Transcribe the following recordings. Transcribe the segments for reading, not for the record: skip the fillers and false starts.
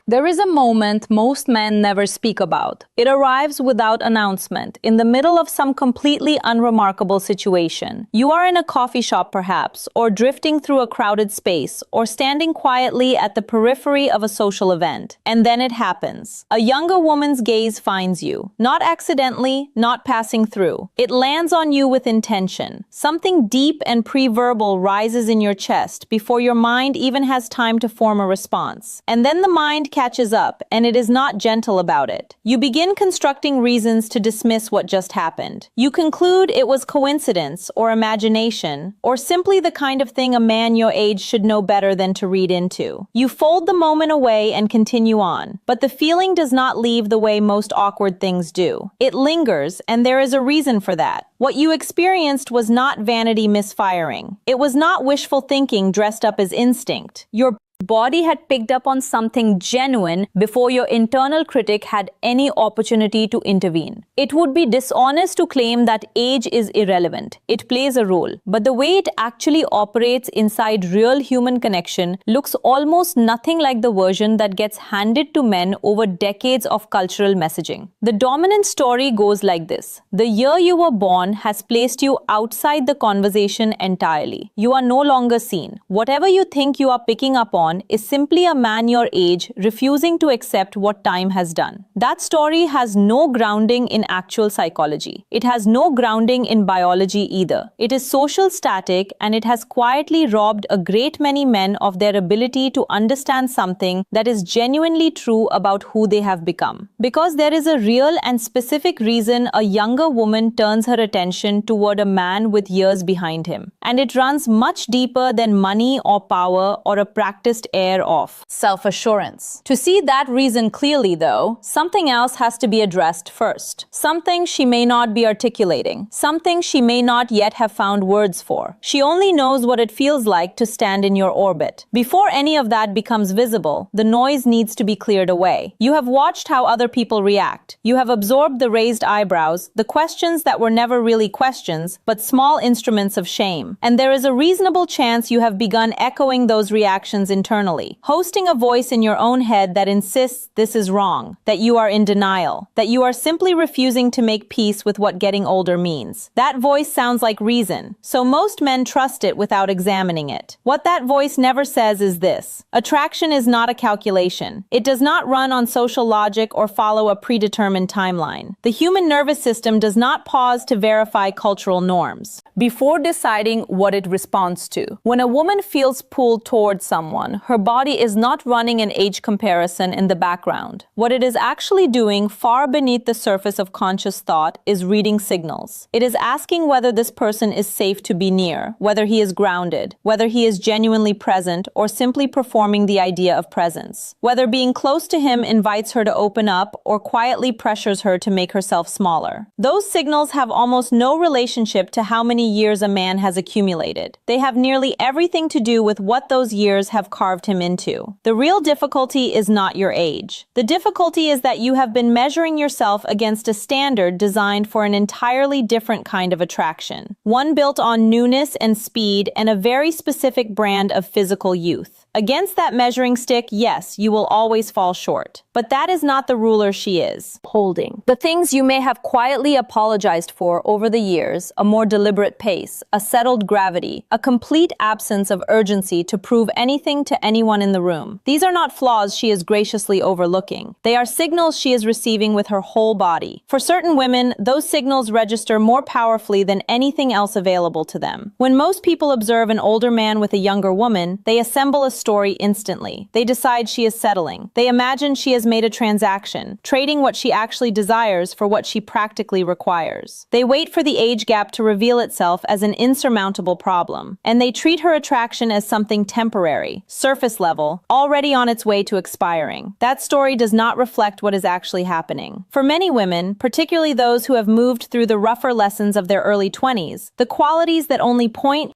There is a moment most men never speak about. It arrives without announcement, in the middle of some completely unremarkable situation. You are in a coffee shop perhaps, or drifting through a crowded space, or standing quietly at the periphery of a social event. And then it happens. A younger woman's gaze finds you. Not accidentally, not passing through. It lands on you with intention. Something deep and pre-verbal rises in your chest before your mind even has time to form a response. And then the mind catches up, and it is not gentle about it. You begin constructing reasons to dismiss what just happened. You conclude it was coincidence or imagination, or simply the kind of thing a man your age should know better than to read into. You fold the moment away and continue on, but the feeling does not leave the way most awkward things do. It lingers, and there is a reason for that. What you experienced was not vanity misfiring. It was not wishful thinking dressed up as instinct. Your body had picked up on something genuine before your internal critic had any opportunity to intervene. It would be dishonest to claim that age is irrelevant. It plays a role, but the way it actually operates inside real human connection looks almost nothing like the version that gets handed to men over decades of cultural messaging. The dominant story goes like this. The year you were born has placed you outside the conversation entirely. You are no longer seen. Whatever you think you are picking up on is simply a man your age refusing to accept what time has done. That story has no grounding in actual psychology. It has no grounding in biology either. It is social static, and it has quietly robbed a great many men of their ability to understand something that is genuinely true about who they have become. Because there is a real and specific reason a younger woman turns her attention toward a man with years behind him. And it runs much deeper than money or power or a practiced air of self-assurance. To see that reason clearly, though, something else has to be addressed first. Something she may not be articulating. Something she may not yet have found words for. She only knows what it feels like to stand in your orbit. Before any of that becomes visible, the noise needs to be cleared away. You have watched how other people react. You have absorbed the raised eyebrows, the questions that were never really questions, but small instruments of shame. And there is a reasonable chance you have begun echoing those reactions internally, hosting a voice in your own head that insists this is wrong, that you are in denial, that you are simply refusing to make peace with what getting older means. That voice sounds like reason, so most men trust it without examining it. What that voice never says is this: attraction is not a calculation. It does not run on social logic or follow a predetermined timeline. The human nervous system does not pause to verify cultural norms before deciding what it responds to. When a woman feels pulled towards someone, her body is not running an age comparison in the background. What it is actually doing far beneath the surface of conscious thought is reading signals. It is asking whether this person is safe to be near, whether he is grounded, whether he is genuinely present or simply performing the idea of presence, whether being close to him invites her to open up or quietly pressures her to make herself smaller. Those signals have almost no relationship to how many years a man has accumulated. They have nearly everything to do with what those years have carved him into. The real difficulty is not your age. The difficulty is that you have been measuring yourself against a standard designed for an entirely different kind of attraction, one built on newness and speed and a very specific brand of physical youth. Against that measuring stick, yes, you will always fall short. But that is not the ruler she is holding. The things you may have quietly apologized for over the years, a more deliberate pace, a settled gravity, a complete absence of urgency to prove anything to anyone in the room. These are not flaws she is graciously overlooking. They are signals she is receiving with her whole body. For certain women, those signals register more powerfully than anything else available to them. When most people observe an older man with a younger woman, they assemble a story instantly. They decide she is settling. They imagine she has made a transaction, trading what she actually desires for what she practically requires. They wait for the age gap to reveal itself as an insurmountable problem, and they treat her attraction as something temporary, surface level, already on its way to expiring. That story does not reflect what is actually happening. For many women, particularly those who have moved through the rougher lessons of their early 20s, the qualities that only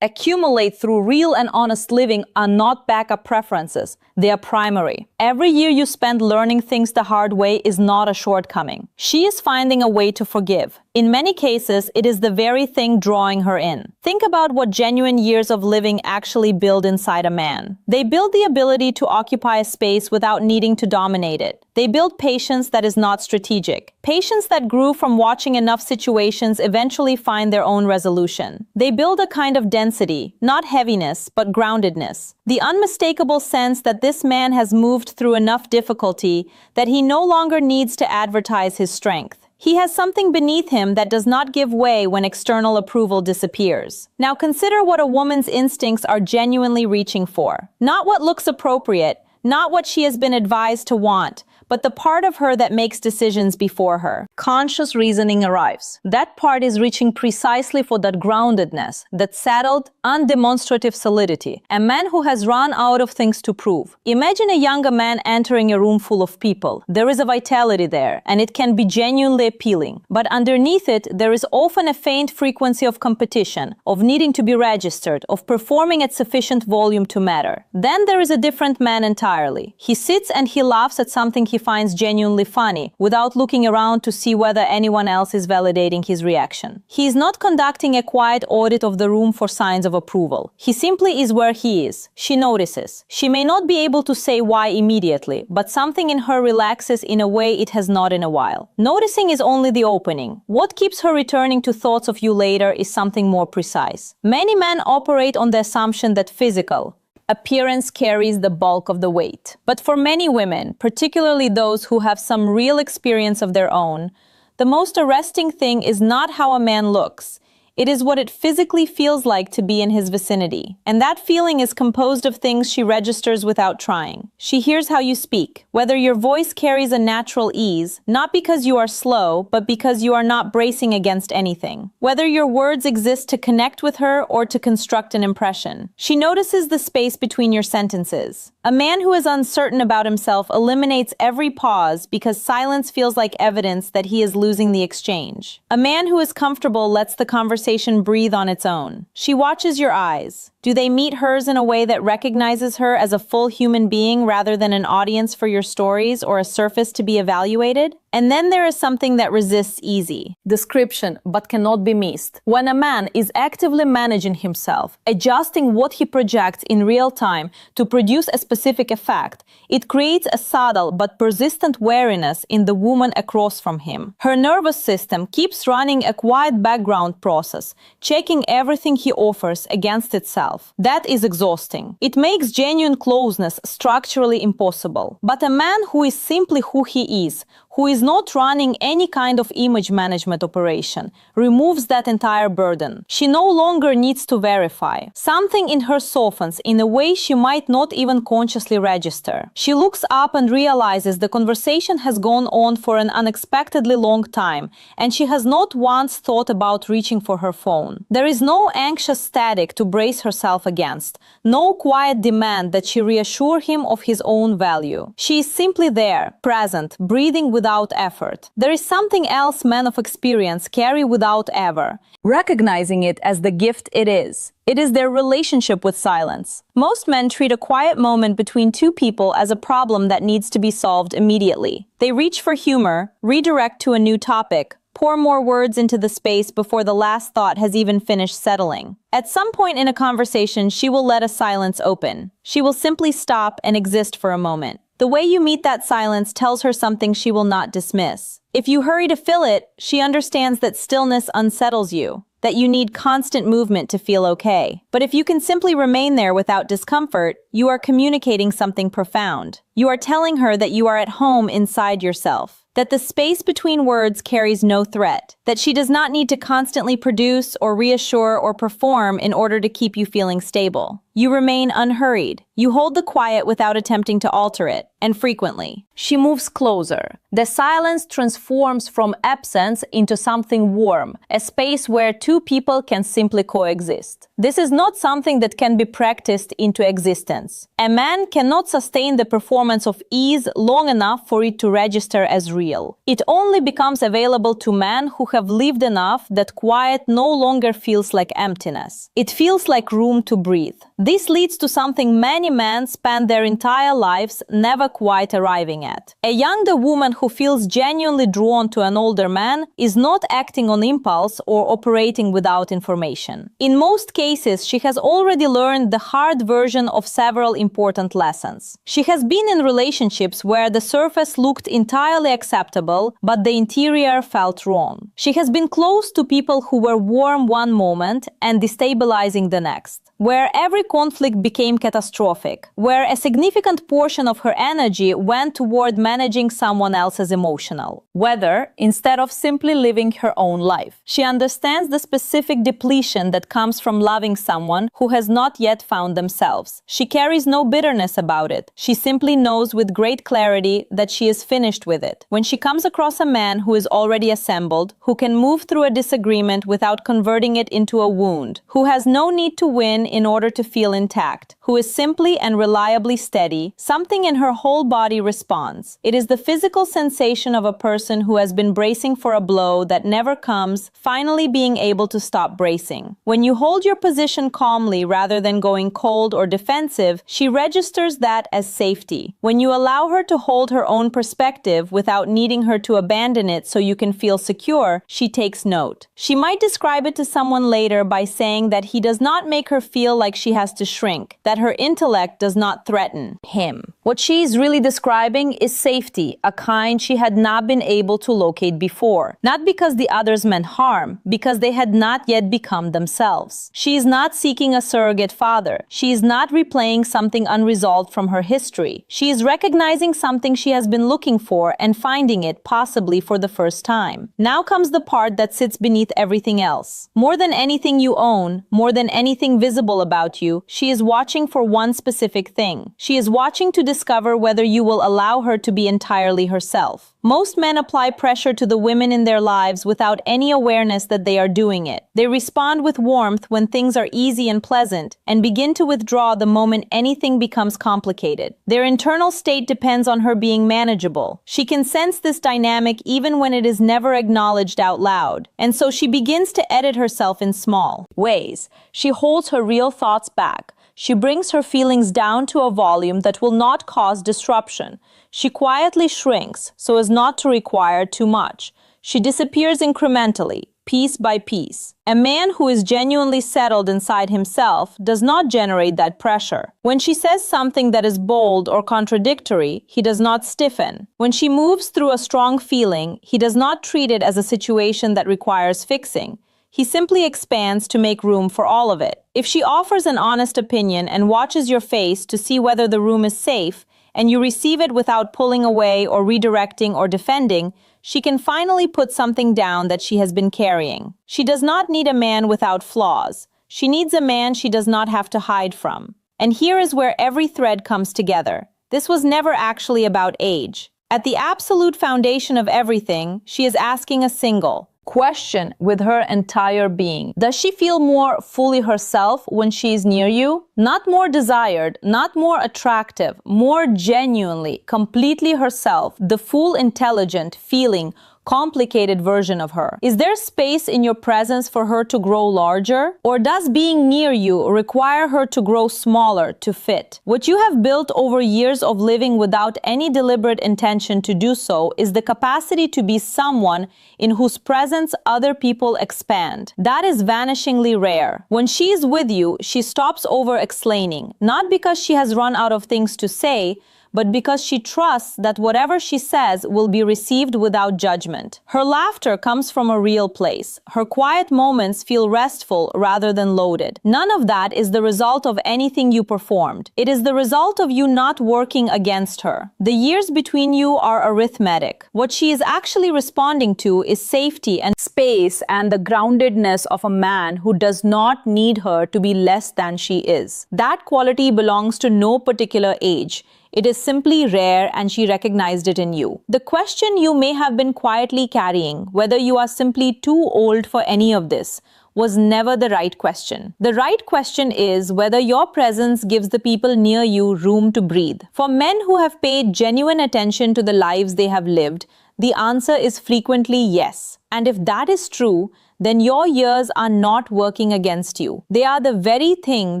accumulate through real and honest living are not back backup preferences. They are primary. Every year you spend learning things the hard way is not a shortcoming. She is finding a way to forgive. In many cases, it is the very thing drawing her in. Think about what genuine years of living actually build inside a man. They build the ability to occupy a space without needing to dominate it. They build patience that is not strategic. Patience that grew from watching enough situations eventually find their own resolution. They build a kind of density, not heaviness, but groundedness. The unmistakable sense that this man has moved through enough difficulty that he no longer needs to advertise his strength. He has something beneath him that does not give way when external approval disappears. Now consider what a woman's instincts are genuinely reaching for. Not what looks appropriate, not what she has been advised to want, but the part of her that makes decisions before her. Conscious reasoning arrives. That part is reaching precisely for that groundedness, that settled, undemonstrative solidity. A man who has run out of things to prove. Imagine a younger man entering a room full of people. There is a vitality there, and it can be genuinely appealing. But underneath it, there is often a faint frequency of competition, of needing to be registered, of performing at sufficient volume to matter. Then there is a different man entirely. He sits and he laughs at something he finds genuinely funny, without looking around to see whether anyone else is validating his reaction. He is not conducting a quiet audit of the room for signs of approval. He simply is where he is. She notices. She may not be able to say why immediately, but something in her relaxes in a way it has not in a while. Noticing is only the opening. What keeps her returning to thoughts of you later is something more precise. Many men operate on the assumption that physical appearance carries the bulk of the weight. But for many women, particularly those who have some real experience of their own, the most arresting thing is not how a man looks. It is what it physically feels like to be in his vicinity. And that feeling is composed of things she registers without trying. She hears how you speak, whether your voice carries a natural ease, not because you are slow, but because you are not bracing against anything. Whether your words exist to connect with her or to construct an impression. She notices the space between your sentences. A man who is uncertain about himself eliminates every pause because silence feels like evidence that he is losing the exchange. A man who is comfortable lets the conversation breathe on its own. She watches your eyes. Do they meet hers in a way that recognizes her as a full human being rather than an audience for your stories or a surface to be evaluated? And then there is something that resists easy description, but cannot be missed. When a man is actively managing himself, adjusting what he projects in real time to produce a specific effect, it creates a subtle but persistent wariness in the woman across from him. Her nervous system keeps running a quiet background process, checking everything he offers against itself. That is exhausting. It makes genuine closeness structurally impossible. But a man who is simply who he is, who is not running any kind of image management operation, removes that entire burden. She no longer needs to verify. Something in her softens in a way she might not even consciously register. She looks up and realizes the conversation has gone on for an unexpectedly long time, and she has not once thought about reaching for her phone. There is no anxious static to brace herself against, no quiet demand that she reassure him of his own value. She is simply there, present, breathing without effort. There is something else men of experience carry without ever, recognizing it as the gift it is. It is their relationship with silence. Most men treat a quiet moment between two people as a problem that needs to be solved immediately. They reach for humor, redirect to a new topic, pour more words into the space before the last thought has even finished settling. At some point in a conversation, she will let a silence open. She will simply stop and exist for a moment. The way you meet that silence tells her something she will not dismiss. If you hurry to fill it, she understands that stillness unsettles you, that you need constant movement to feel okay. But if you can simply remain there without discomfort, you are communicating something profound. You are telling her that you are at home inside yourself, that the space between words carries no threat, that she does not need to constantly produce or reassure or perform in order to keep you feeling stable. You remain unhurried. You hold the quiet without attempting to alter it, and frequently, she moves closer. The silence transforms from absence into something warm, a space where two people can simply coexist. This is not something that can be practiced into existence. A man cannot sustain the performance of ease long enough for it to register as real. It only becomes available to men who have lived enough that quiet no longer feels like emptiness. It feels like room to breathe. This leads to something many men spend their entire lives never quite arriving at. A younger woman who feels genuinely drawn to an older man is not acting on impulse or operating without information. In most cases, she has already learned the hard version of several important lessons. She has been in relationships where the surface looked entirely acceptable, but the interior felt wrong. She has been close to people who were warm one moment and destabilizing the next, where every conflict became catastrophic, where a significant portion of her energy went toward managing someone else's emotional weather instead of simply living her own life. She understands the specific depletion that comes from loving someone who has not yet found themselves. She carries no bitterness about it. She simply knows with great clarity that she is finished with it. When she comes across a man who is already assembled, who can move through a disagreement without converting it into a wound, who has no need to win in order to feel intact, who is simply and reliably steady, something in her whole body responds. It is the physical sensation of a person who has been bracing for a blow that never comes, finally being able to stop bracing. When you hold your position calmly rather than going cold or defensive, she registers that as safety. When you allow her to hold her own perspective without needing her to abandon it so you can feel secure, she takes note. She might describe it to someone later by saying that he does not make her feel like she has to shrink, that her intellect does not threaten him. What she is really describing is safety, a kind she had not been able to locate before. Not because the others meant harm, because they had not yet become themselves. She is not seeking a surrogate father. She is not replaying something unresolved from her history. She is recognizing something she has been looking for and finding it, possibly for the first time. Now comes the part that sits beneath everything else. More than anything you own, more than anything visible about you, she is watching for one specific thing. She is watching to discover whether you will allow her to be entirely herself. Most men apply pressure to the women in their lives without any awareness that they are doing it. They respond with warmth when things are easy and pleasant, and begin to withdraw the moment anything becomes complicated. Their internal state depends on her being manageable. She can sense this dynamic even when it is never acknowledged out loud, and so she begins to edit herself in small ways. She holds her real thoughts back. She brings her feelings down to a volume that will not cause disruption. She quietly shrinks so as not to require too much. She disappears incrementally, piece by piece. A man who is genuinely settled inside himself does not generate that pressure. When she says something that is bold or contradictory, he does not stiffen. When she moves through a strong feeling, he does not treat it as a situation that requires fixing. He simply expands to make room for all of it. If she offers an honest opinion and watches your face to see whether the room is safe, and you receive it without pulling away or redirecting or defending, she can finally put something down that she has been carrying. She does not need a man without flaws. She needs a man she does not have to hide from. And here is where every thread comes together. This was never actually about age. At the absolute foundation of everything, she is asking a single question with her entire being. Does she feel more fully herself when she is near you? Not more desired, not more attractive, more genuinely, completely herself, the full, intelligent, feeling, complicated version of her. Is there space in your presence for her to grow larger? Or does being near you require her to grow smaller to fit? What you have built over years of living without any deliberate intention to do so is the capacity to be someone in whose presence other people expand. That is vanishingly rare. When she is with you, she stops over-explaining, not because she has run out of things to say, but because she trusts that whatever she says will be received without judgment. Her laughter comes from a real place. Her quiet moments feel restful rather than loaded. None of that is the result of anything you performed. It is the result of you not working against her. The years between you are arithmetic. What she is actually responding to is safety and space and the groundedness of a man who does not need her to be less than she is. That quality belongs to no particular age. It is simply rare, and she recognized it in you. The question you may have been quietly carrying, whether you are simply too old for any of this, was never the right question. The right question is whether your presence gives the people near you room to breathe. For men who have paid genuine attention to the lives they have lived, the answer is frequently yes. And if that is true, then your years are not working against you. They are the very thing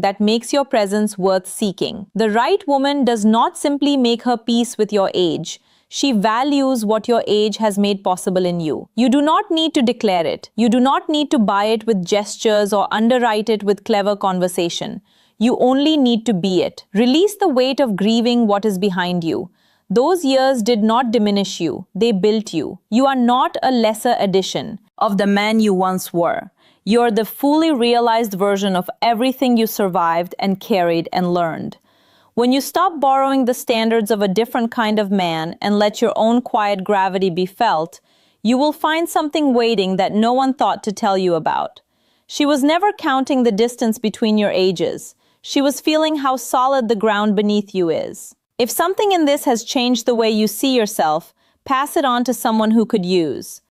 that makes your presence worth seeking. The right woman does not simply make her peace with your age. She values what your age has made possible in you. You do not need to declare it. You do not need to buy it with gestures or underwrite it with clever conversation. You only need to be it. Release the weight of grieving what is behind you. Those years did not diminish you. They built you. You are not a lesser edition of the man you once were. You're the fully realized version of everything you survived and carried and learned. When you stop borrowing the standards of a different kind of man and let your own quiet gravity be felt, you will find something waiting that no one thought to tell you about. She was never counting the distance between your ages. She was feeling how solid the ground beneath you is. If something in this has changed the way you see yourself, pass it on to someone who could use.